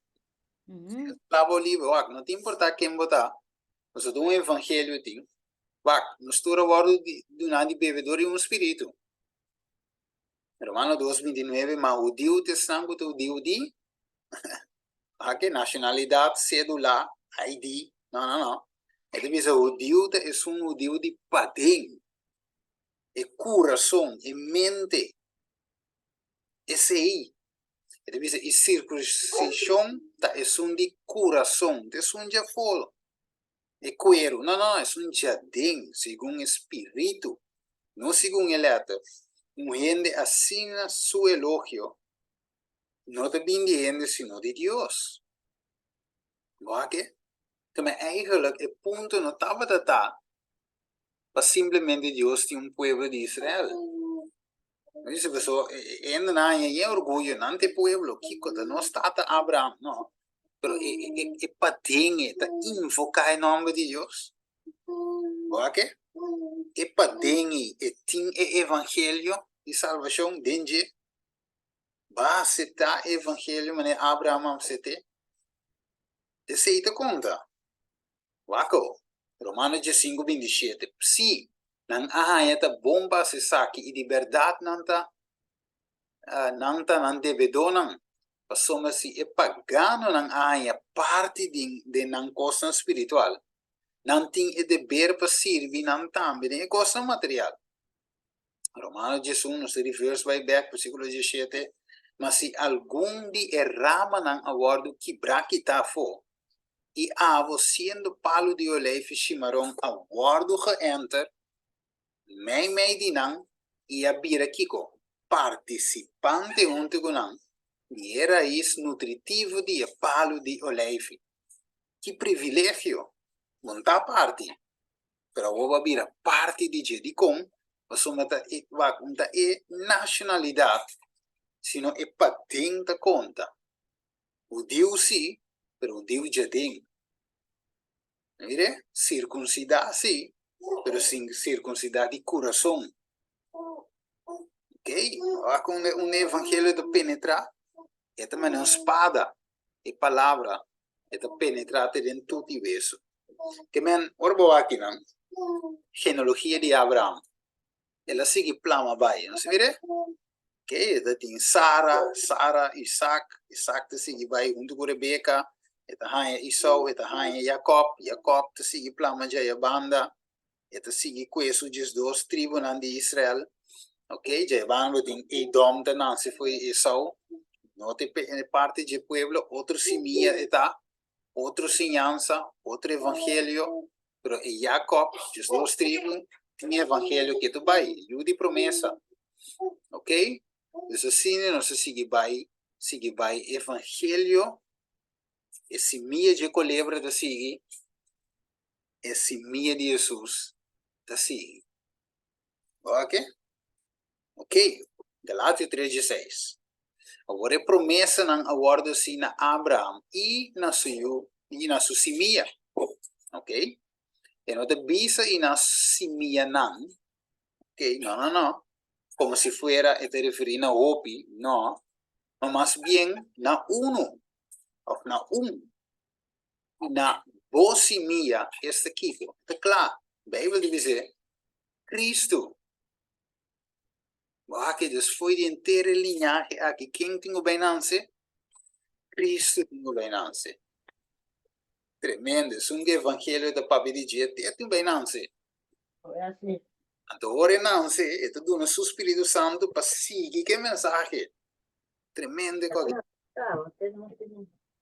escravo livre, não te importa quem botar, você tem um evangelho, tem, nós tur a worden dona de bebedor e um espírito. Romano 2:29, mas o Deus te sangue o Deus de aqui nacionalidade, cédula, ID, não. Ele diz o Deus é um Deus de padrão, é coração, é mente, é sei. Ele diz e circuncisão é um de coração, é um de folo, é cuero, não, é um jardim, segundo o Espírito, não segundo ele até. Gente assina su elogio, no te bin de gente, sino de Dios. ¿Lo que? Então, eigenlijk, o ponto não estava de estar para simplesmente Deus ter um povo de Israel. Isso, pessoal, ainda não é orgulho, não tem povo, que não está Abraão, não. Mas é para ter, é invocar o nome de Deus. ¿Lo que? É para ter, é ter o evangelho de salvação dentro. Vai aceitar o evangelho, mas Abraão aceitou. Você te conta. Wako. Romanos 5:27. Sim, nang ahayata bomba se saki e de verdade nanta nan debedonang. Pasoma si e pagano nang ahaya parte de nang costa espiritual. Nanting e deber para servir nan tambe de costa material. Romanos 11 se reverse by back, versículo 17. Mas se algum de errama nang awardo kibrakita fo, e avo sendo palo de olijf chimarrão a bordo geënter, mij dinang, e a bira kiko, participante junto com e era isso nutritivo de palo de olijf. Que privilégio, não tá parte, pero vou bira parte de jedicom, mas não é nacionalidade, sino é patente conta. O Deus sim, pero o Deus já tem. Mire, circuncidar sí, pero sin circuncidar de corazón. Ok? Com um evangelho de penetrar, é também uma espada, é palavra, é de penetrar dentro tudo isso. Que men, orbo aqui não, genealogia de Abraão, ela sigue plama vai, não se vê? Ok? Ela tem Sara, Isaac te sigue vai junto com Rebeca, ela rainha Isau, ela rainha Jacob te sigue plama já a banda, ela sigue com isso de duas tribos de Israel. Ok, já banda tem Edom, da não se foi Isau, não tem parte de pueblo, outro semia eta, outro ensinança, outro evangelho, pero Jacob, as duas tribos, tinha evangelho que tu vai, e de promessa, ok? Então assim, nós sigue vai evangelho, esse semia de colebra da sigue, esse semia de Jesus da sigue, ok? Ok, Galátia 3:6. Agora é promessa não aguardo assim na Abraão e na sua semia, ok? E não te bisa e na semia não, ok? Não. Como se fuera te referir na hopi, no, mas bien na uno, ou na boa semia este aqui, está claro. A Bíblia diz Cristo. Que Deus foi de inteira linhagem aqui. Quem tem o bem-nance? Cristo tem o bem-nance. Tremendo. É um evangelho da Papi de Dia. Tem o bem-nance. Agora não sei, é tudo no Espírito Santo para seguir que mensagem. Tremendo.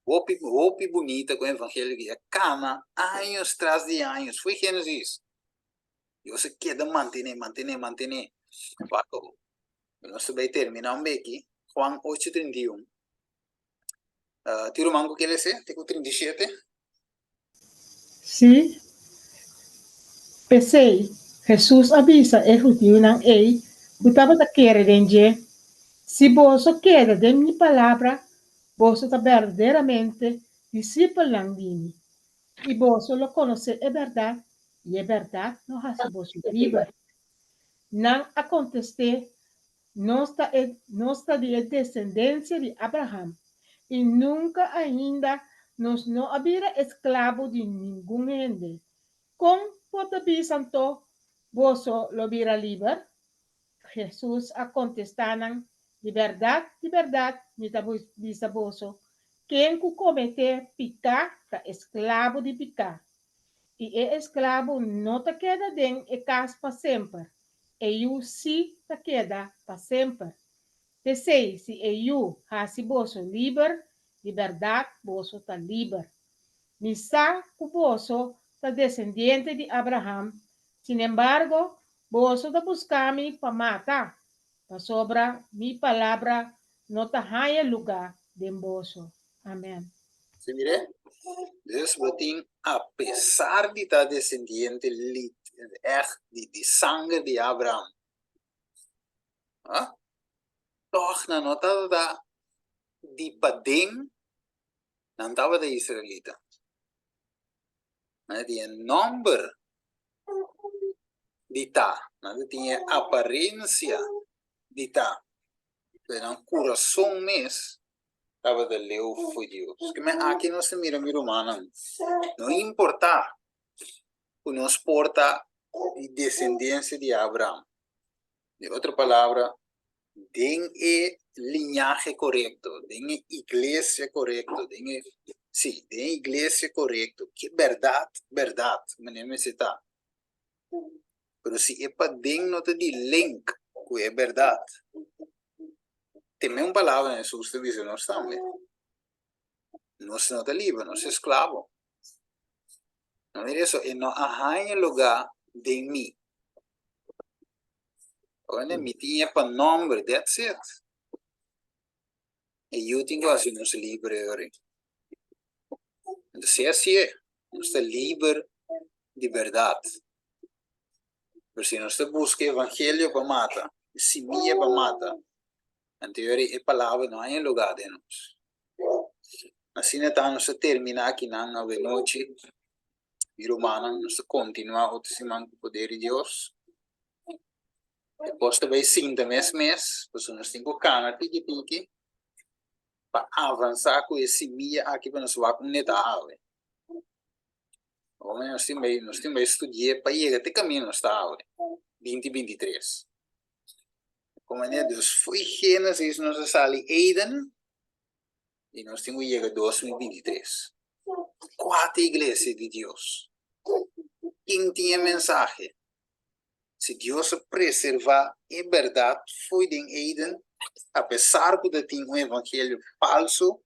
Hopi bonita com o evangelho que é cama, anos tras de anos. Foi Gênesis. E você quer manter. Nós vai terminar aqui. Juan 8:31. Tiro mango que ele se, tem 37. Sí, pensei, Jesus avisa e judío não ei, botava da querer denge. Se você quer de minha palavra, você está verdadeiramente discípulo não dini. E você lo conhece é verdade, e é verdade, não há se você livre. Não acontece, não está de descendência de Abraham, e nunca ainda nos não havia escravo de nenhum gente. Com potabi santo, você lo vira livre? Jesus a contestaram, de verdade, me disse você, quem comete pecar, está escravo de pecar. E é escravo não te queda dentro e casa para sempre. E eu sim te queda para sempre. Te sei, se eu hace você livre, de verdade, você está livre. Misa que você está descendente de Abraham. Sin embargo, você está buscando para matar. Para sobra, minha palavra não está em lugar de você. Amém. Se mire, Deus botin, apesar de estar descendiente de sangue de Abraão, toch na nota da de padem não estava de israelita. Não tinha número de tá, não tinha aparência de tá. Pero coração mesmo estava de leu foi Deus. Que aqui não se mira humano. Não importa, nos porta de descendência de Abraão. De outra palavra, den linhagem correto, den igreja correto, den igreja correto. Que verdade, mas não está. Pero se é para den nota de link, que é verdade. Tem uma palavra em Jesus diz nós também. Nós não está livre, nós é escravo. Não é isso, e não há lugar de mim. Olha, me tinha para nome, that's it. E eu tenho assim, não se livre agora. Então, se assim é, não está livre de verdade. Mas se nós busca evangelho para matar, semia para matar, então a palavra não há lugar de nós. Assim então nós termina aqui na noite, e romana, nós continuamos o poder de Deus. Depois também sinta mês, pois nós temos cana, pique, para avançar com esse minha aqui para nós vamos neta ave. Nós temos estudar para ir até caminho nós está ave, 2023. Como é Deus foi Gênesis, nós sali Eden, e nós temos que chegar 2023. 4 igrejas de Deus. Quem tinha mensagem? Se Deus preservar a verdade, foi em Eden, apesar de ter um evangelho falso,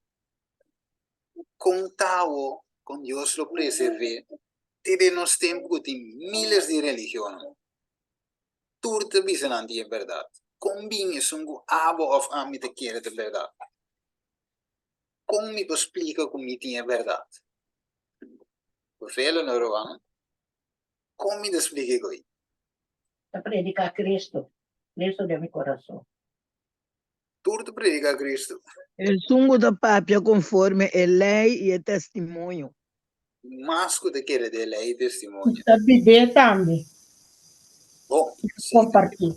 contava com Deus o preservar. Desde nos tempos que tem milhares de religiões, tudo bisa nanti a verdade. Combine sungguh abo of ami te quer a verdade. Como me explica como me tinha verdade? Por velo no Roano, como me explica isso? A predicar Cristo de mi corazón. Tudo predica a Cristo. El sungo da papia conforme a lei e a testemunho. Mas que te quer de lei e testemunho. Está viver também. Bom, Compartilhar.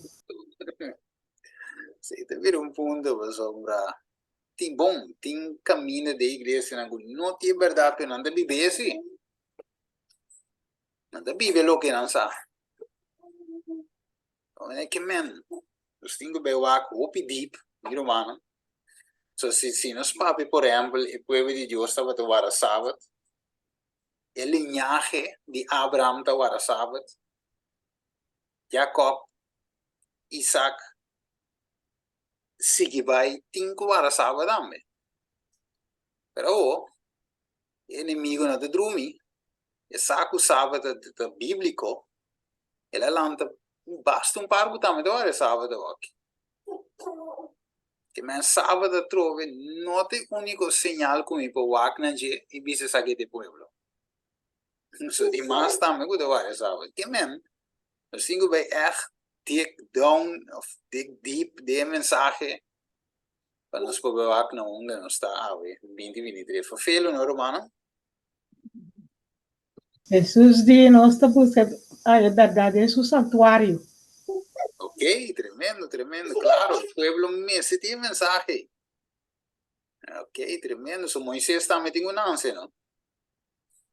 se te vira ponto para sombra. Tem bom, tem caminho de igreja, não tem verdade, não tem viver assim. Não tem viver o que não sabe. Não é que men, os temos que beber hopi deep, miro mano. So se nos papi, por exemplo, o povo de Deus estava a vara sábado, o linhaje de Abraham estava a vara sábado, Jacob, Isaac, Sigibai, tinha vara sábado também. Pero o inimigo não te dormi, e saco sábado bíblico, ele lanta basta par também de vara sábado aqui. Que men sábado trove não tem único sinal como para o Aknanje e bisa saque de pueblo. So die maas também que de sábado. Que men, nós temos que echt dig down of dig deep de mensagem para nós poder ver na onde nós está a 2023. Vervelo no Romano. Jesus diz, nós estamos buscando a verdade em seu santuário. Ok, tremendo, claro, o pueblo mesmo tem mensagem. Ok, tremendo. So Moisés também tem lance, não?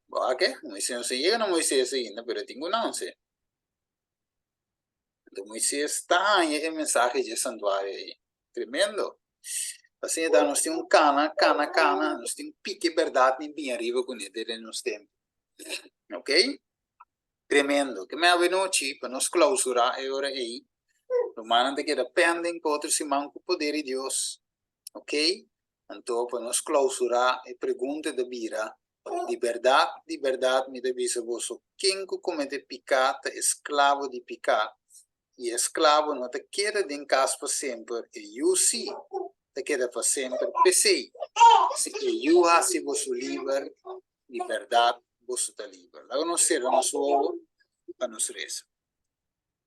Ok, Moisés não chega a Moisés ainda, mas tem lance. Então Moisés está em mensagem de santuário aí. Tremendo. Assim, então, nós temos cana, nós temos pique verdade nem bem arriba com ele nos tempos. Ok? Tremendo. Que me ave noite para nos clausurar a hora aí. Romano te queda pendem para outro simão com o poder de Deus. Ok? Então, para nos clausurar a pergunta da Bira, de verdade, me devisa você. Quem comete pecado, escravo de pecado. E escravo não te queda em casa para sempre. E eu sim, te queda para sempre. Pensei, se eu assim você livre, de verdade, você está livre. Lá não será nosso ovo, para nos reza.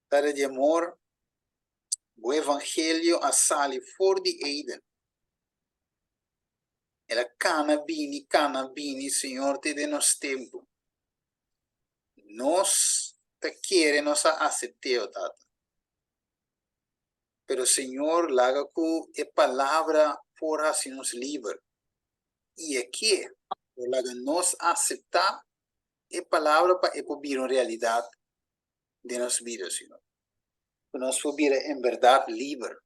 Para de amor, o evangelho a sali for de Eden. Ela cana bini, Senhor, te de nos tempo. Nós te quer, nos aceiteu, tata. Pero Senhor, laga que a palavra for assim nos livre. E aqui, laga nos aceitar a palavra para poder uma realidade de nossa vida, Senhor. Que nós poder em verdade livre.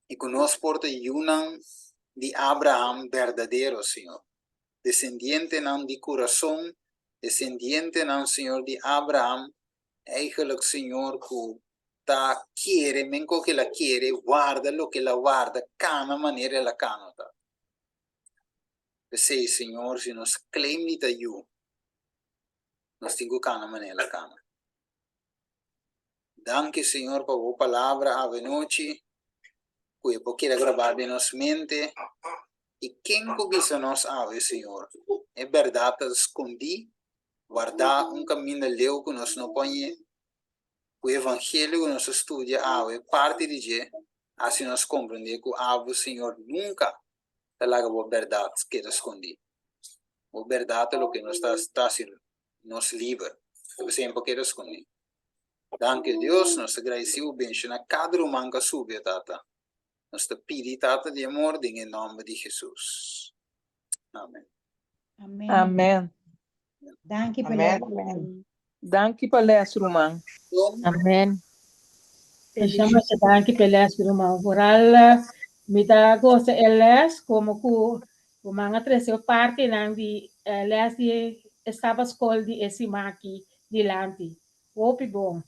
E que nós porta unam de Abraham verdadeiro, Senhor. Descendiente não de coração, descendiente não, Senhor, de Abraham. Eigenlijk, Senhor, que ta quiere, menco que la quiere, guarda lo que la guarda, cana maneira la cana. Sei, Senhor, se nos claim de you, nós temos cana maneira la cana. Danke, Senhor, por a palavra a noite, que eu quero gravar de nossa mente, e quem cobiça nos ave, Senhor, é verdade, escondi, guardar caminho de leu que nós não põe. O evangelho que nós estudia é parte de Deus, assim nós compreendemos que o Senhor nunca fala a verdade que é escondida. A verdade é o que nos está nos livre, sempre que é escondido. Danke Deus, nós agradecemos bem na cada manca subia, tata. Nós te pedi, tata, de amor, em nome de Jesus. Amém. Amen. Amen. Danke Amen. pela. Dank je paleis, Roman. Amen. Deixamos a danke pelas irmãos. Vooral mida gosta elas como que o manga treseu parte nang di elas di estava escola di esse maqui di lanti. Opi bom.